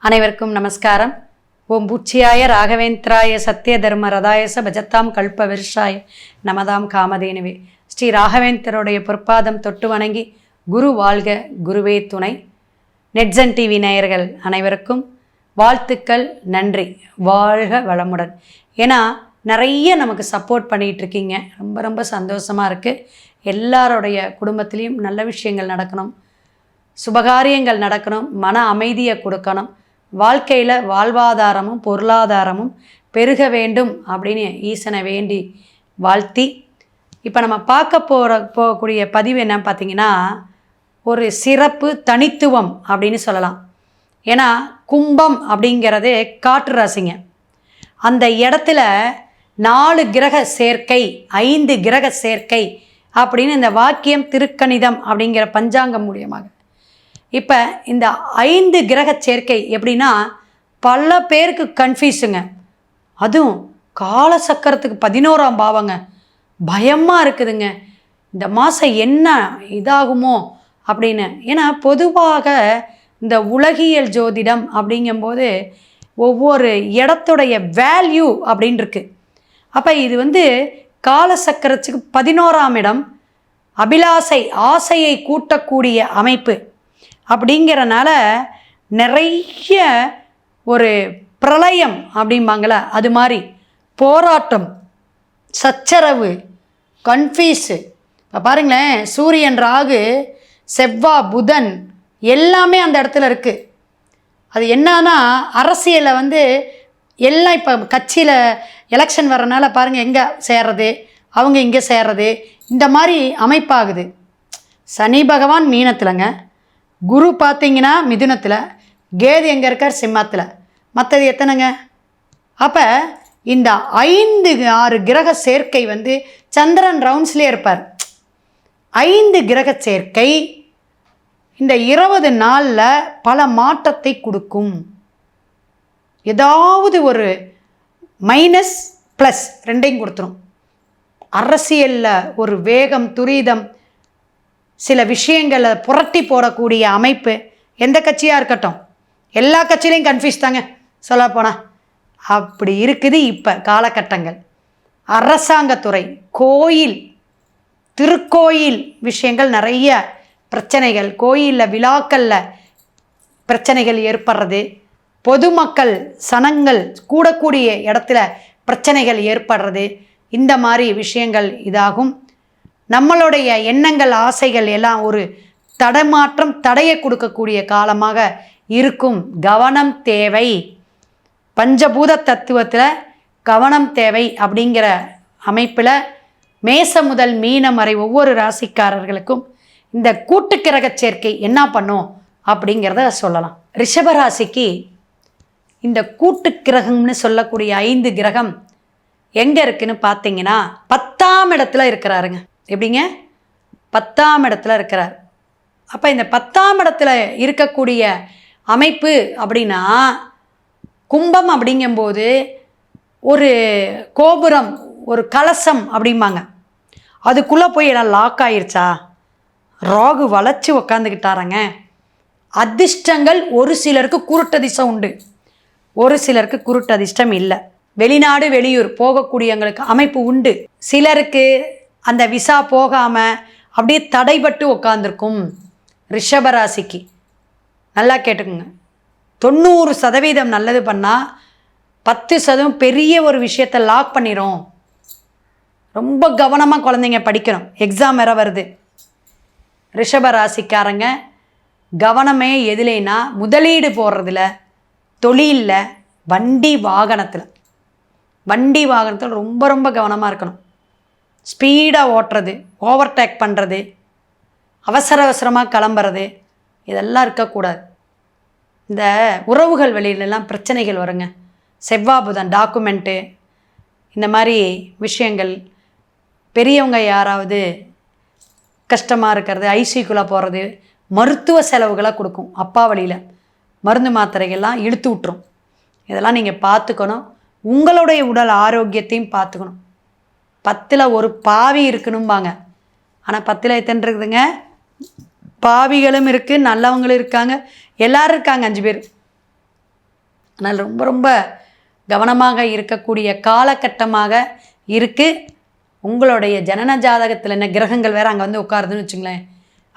அனைவருக்கும் நமஸ்காரம். ஓம் பூச்சியாய ராகவேந்திராய சத்ய தர்ம ரதாயச பஜத்தாம் கல்ப விருஷாய நமதாம் காமதேனுவே. ஸ்ரீ ராகவேந்தருடைய பொற்பாதம் தொட்டு வணங்கி குரு வாழ்க குருவே துணை. நெட்சன் டிவி நேயர்கள் அனைவருக்கும் வாழ்த்துக்கள், நன்றி. வாழ்க வளமுடன். ஏன்னா நிறைய நமக்கு சப்போர்ட் பண்ணிகிட்டு இருக்கீங்க. ரொம்ப ரொம்ப சந்தோஷமாக இருக்குது. எல்லாருடைய குடும்பத்துலேயும் நல்ல விஷயங்கள் நடக்கணும், சுபகாரியங்கள் நடக்கணும், மன அமைதியை கொடுக்கணும், வாழ்க்கையில் வாழ்வாதாரமும் பொருளாதாரமும் பெருக வேண்டும் அப்படின்னு ஈசனை வேண்டி வாழ்த்தி, இப்போ நம்ம போகக்கூடிய பதிவு என்ன பார்த்திங்கன்னா, ஒரு சிறப்பு தனித்துவம் அப்படின்னு சொல்லலாம். ஏன்னா கும்பம் அப்படிங்கிறது காற்று ராசிங்க. அந்த இடத்துல 4 கிரக சேர்க்கை, 5 கிரக சேர்க்கை அப்படின்னு இந்த வாக்கியம் திருக்கணிதம் அப்படிங்கிற பஞ்சாங்கம் மூலியமாக. இப்போ இந்த 5 கிரக சேர்க்கை எப்படின்னா பல பேருக்கு கன்ஃபியூஸுங்க. அதுவும் காலசக்கரத்துக்கு 11ஆம் பாவங்க. பயமாக இருக்குதுங்க, இந்த மாதம் என்ன இதாகுமோ அப்படின்னு. ஏன்னா பொதுவாக இந்த உலகியல் ஜோதிடம் அப்படிங்கும்போது ஒவ்வொரு இடத்துடைய வேல்யூ அப்படின்னு இருக்குது. அப்போ இது காலசக்கரத்துக்கு 11ஆம் இடம், அபிலாசை ஆசையை கூட்டக்கூடிய அமைப்பு. அப்படிங்கிறனால நிறைய ஒரு பிரளயம் அப்படிம்பாங்கள, அது மாதிரி போராட்டம், சச்சரவு, கன்ஃபியூஸு. இப்போ பாருங்களேன், சூரியன், ராகு, செவ்வாய், புதன் எல்லாமே அந்த இடத்துல இருக்குது. அது என்னன்னா அரசியலில் எல்லாம் இப்போ கட்சியில் எலெக்ஷன் வர்றதுனால பாருங்கள், எங்கே சேர்றது, அவங்க இங்கே சேர்றது, இந்த மாதிரி அமைப்பாகுது. சனி பகவான் மீனத்தில்ங்க, குரு பார்த்திங்கன்னா மிதுனத்தில், கேது எங்கே இருக்கார் சிம்மத்தில், மற்றது எத்தனைங்க? அப்போ இந்த 5-6 கிரக சேர்க்கை சந்திரன் ரவுண்ட்ஸ்லேயே இருப்பார். 5 கிரக சேர்க்கை இந்த 20 நாளில் பல மாற்றத்தை கொடுக்கும். ஏதாவது ஒரு மைனஸ் ப்ளஸ் ரெண்டையும் கொடுத்துரும். அரசியலில் ஒரு வேகம், துரிதம், சில விஷயங்களை புரட்டி போடக்கூடிய அமைப்பு. எந்த கட்சியாக இருக்கட்டும், எல்லா கட்சியிலையும் கன்ஃபியூஸ் தாங்க சொல்லப்போனால். அப்படி இருக்குது இப்போ காலகட்டங்கள். அரசாங்கத்துறை, கோயில், திருக்கோயில் விஷயங்கள் நிறைய பிரச்சனைகள், கோயிலில் விழாக்களில் பிரச்சனைகள் ஏற்படுறது, பொதுமக்கள் சனங்கள் கூடக்கூடிய இடத்துல பிரச்சனைகள் ஏற்படுறது, இந்த மாதிரி விஷயங்கள் இதாகும். நம்மளுடைய எண்ணங்கள், ஆசைகள் எல்லாம் ஒரு தடமாற்றம், தடையை கொடுக்கக்கூடிய காலமாக இருக்கும். கவனம் தேவை. பஞ்சபூத தத்துவத்தில் கவனம் தேவை அப்படிங்கிற அமைப்பில் மேசம் முதல் மீனம் வரை ஒவ்வொரு ராசிக்காரர்களுக்கும் இந்த கூட்டு கிரக சேர்க்கை என்ன பண்ணும் அப்படிங்கிறத சொல்லலாம். ரிஷபராசிக்கு இந்த கூட்டு கிரகம்னு சொல்லக்கூடிய 5 கிரகம் எங்கே இருக்குன்னு பார்த்தீங்கன்னா 10ஆம் இடத்துல இருக்கிறாருங்க. எப்படிங்க? 10ஆம் இடத்துல இருக்கிறார். அப்போ இந்த 10ஆம் இடத்துல இருக்கக்கூடிய அமைப்பு அப்படின்னா, கும்பம் அப்படிங்கும்போது ஒரு கோபுரம், ஒரு கலசம் அப்படிம்பாங்க. அதுக்குள்ளே போய் எல்லாம் லாக் ஆயிடுச்சா, ராகு வளைச்சி உக்காந்துக்கிட்டாரங்க. அதிர்ஷ்டங்கள் ஒரு சிலருக்கு குருட்டதிர்ஷ்டம் உண்டு, ஒரு சிலருக்கு குருட்டதிர்ஷ்டம் இல்லை. வெளிநாடு வெளியூர் போகக்கூடியவங்களுக்கு அமைப்பு உண்டு. சிலருக்கு அந்த விசா போகாமல் அப்படியே தடைபட்டு உட்காந்துருக்கும். ரிஷபராசிக்கு நல்லா கேட்டுக்குங்க, 90% நல்லது பண்ணால் 10% பெரிய ஒரு விஷயத்தை லாக் பண்ணிடும். ரொம்ப கவனமாக குழந்தைங்க படிக்கணும், எக்ஸாம் வேறு வருது. ரிஷபராசிக்காரங்க கவனமே எதுலேனா முதலீடு போடுறதுல, தொழிலில், வண்டி வாகனத்தில் ரொம்ப ரொம்ப கவனமாக இருக்கணும். ஸ்பீடாக ஓட்டுறது, ஓவர்டேக் பண்ணுறது, அவசரமாக கிளம்புறது, இதெல்லாம் இருக்கக்கூடாது. இந்த உறவுகள் வெளியிலலாம் பிரச்சனைகள் வருங்க. செவ்வாய் புதன் டாக்குமெண்ட்டு, இந்த மாதிரி விஷயங்கள், பெரியவங்க யாராவது கஷ்டமாக இருக்கிறது, ஐசிக்குள்ளே போகிறது, மருத்துவ செலவுகளை கொடுக்கும். அப்பா வழியில் மருந்து மாத்திரைகள்லாம் இழுத்து விட்டுரும். இதெல்லாம் நீங்கள் பார்த்துக்கணும். உங்களுடைய உடல் ஆரோக்கியத்தையும் பார்த்துக்கணும். 10ல் ஒரு பாவி இருக்கணும்பாங்க, ஆனால் 10ல் எத்தனை இருக்குதுங்க? பாவிகளும் இருக்குது, நல்லவங்களும் இருக்காங்க, எல்லோரும் இருக்காங்க. 5 பேர். அதனால் ரொம்ப ரொம்ப கவனமாக இருக்கக்கூடிய காலகட்டமாக இருக்குது. உங்களுடைய ஜனன ஜாதகத்தில் என்ன கிரகங்கள் வேறு அங்கே வந்து உட்காருதுன்னு வச்சுங்களேன்.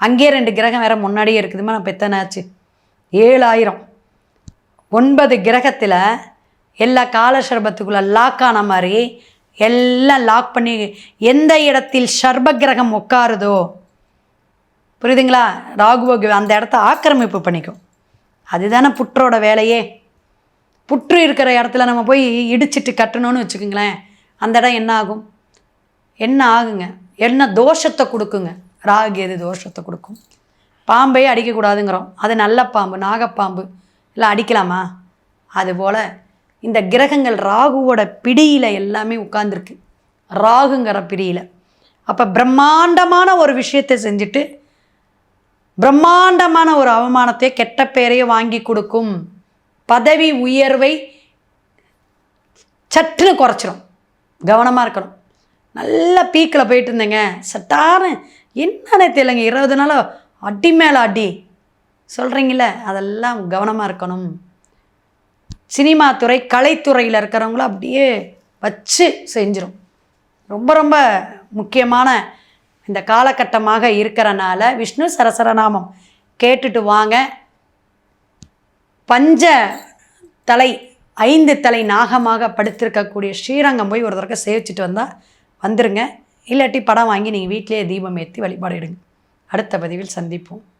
அங்கேயே 2 கிரகம் வேறு முன்னாடியே இருக்குதுமா. நான் பெத்தனாச்சு 7000 9 கிரகத்தில் எல்லா காலசர்பத்துக்குள்ளே லாக் ஆன மாதிரி எல்லாம் லாக் பண்ணி எந்த இடத்தில் சர்ப கிரகம் உட்காருதோ, புரியுதுங்களா, ராகுவோக அந்த இடத்த ஆக்கிரமிப்பு பண்ணிக்கும். அதுதானே புற்றோட வேலையே. புற்று இருக்கிற இடத்துல நம்ம போய் இடிச்சிட்டு கட்டணும்னு வச்சுக்கோங்களேன், அந்த இடம் என்ன ஆகும்? என்ன ஆகுங்க? என்ன தோஷத்தை கொடுக்குங்க? ராகு எது தோஷத்தை கொடுக்கும்? பாம்பையே அடிக்கக்கூடாதுங்கிறோம். அது நல்ல பாம்பு, நாகப்பாம்பு இல்லை அடிக்கலாமா? அதுபோல் இந்த கிரகங்கள் ராகுவோட பிடியில் எல்லாமே உட்கார்ந்துருக்கு, ராகுங்கிற பிடியில். அப்போ பிரம்மாண்டமான ஒரு விஷயத்தை செஞ்சுட்டு பிரம்மாண்டமான ஒரு அவமானத்தை கெட்ட பேரையே வாங்கி கொடுக்கும். பதவி உயர்வை சட்டுன்னு குறைச்சிரும். கவனமாக இருக்கணும். நல்ல பீக்கில் போயிட்டு இருந்தேங்க, சட்டான்னு என்னன்னே தெரியலைங்க, 20 நாள் அடி மேலே அடி சொல்கிறீங்கள, அதெல்லாம் கவனமாக இருக்கணும். சினிமா துறை கலைத்துறையில் இருக்கிறவங்களும் அப்படியே வச்சு செஞ்சிடும். ரொம்ப ரொம்ப முக்கியமான இந்த காலகட்டமாக இருக்கிறனால விஷ்ணு சரசரநாமம் கேட்டுட்டு வாங்க. பஞ்ச தலை 5 தலை நாகமாக படுத்திருக்கக்கூடிய ஸ்ரீரங்கம் போய் ஒரு தடவை சேவிச்சுட்டு வந்தால் வந்துருங்க. இல்லாட்டி படம் வாங்கி நீங்கள் வீட்டிலேயே தீபம் ஏற்றி வழிபாடு எடுங்க. அடுத்த பதிவில் சந்திப்போம்.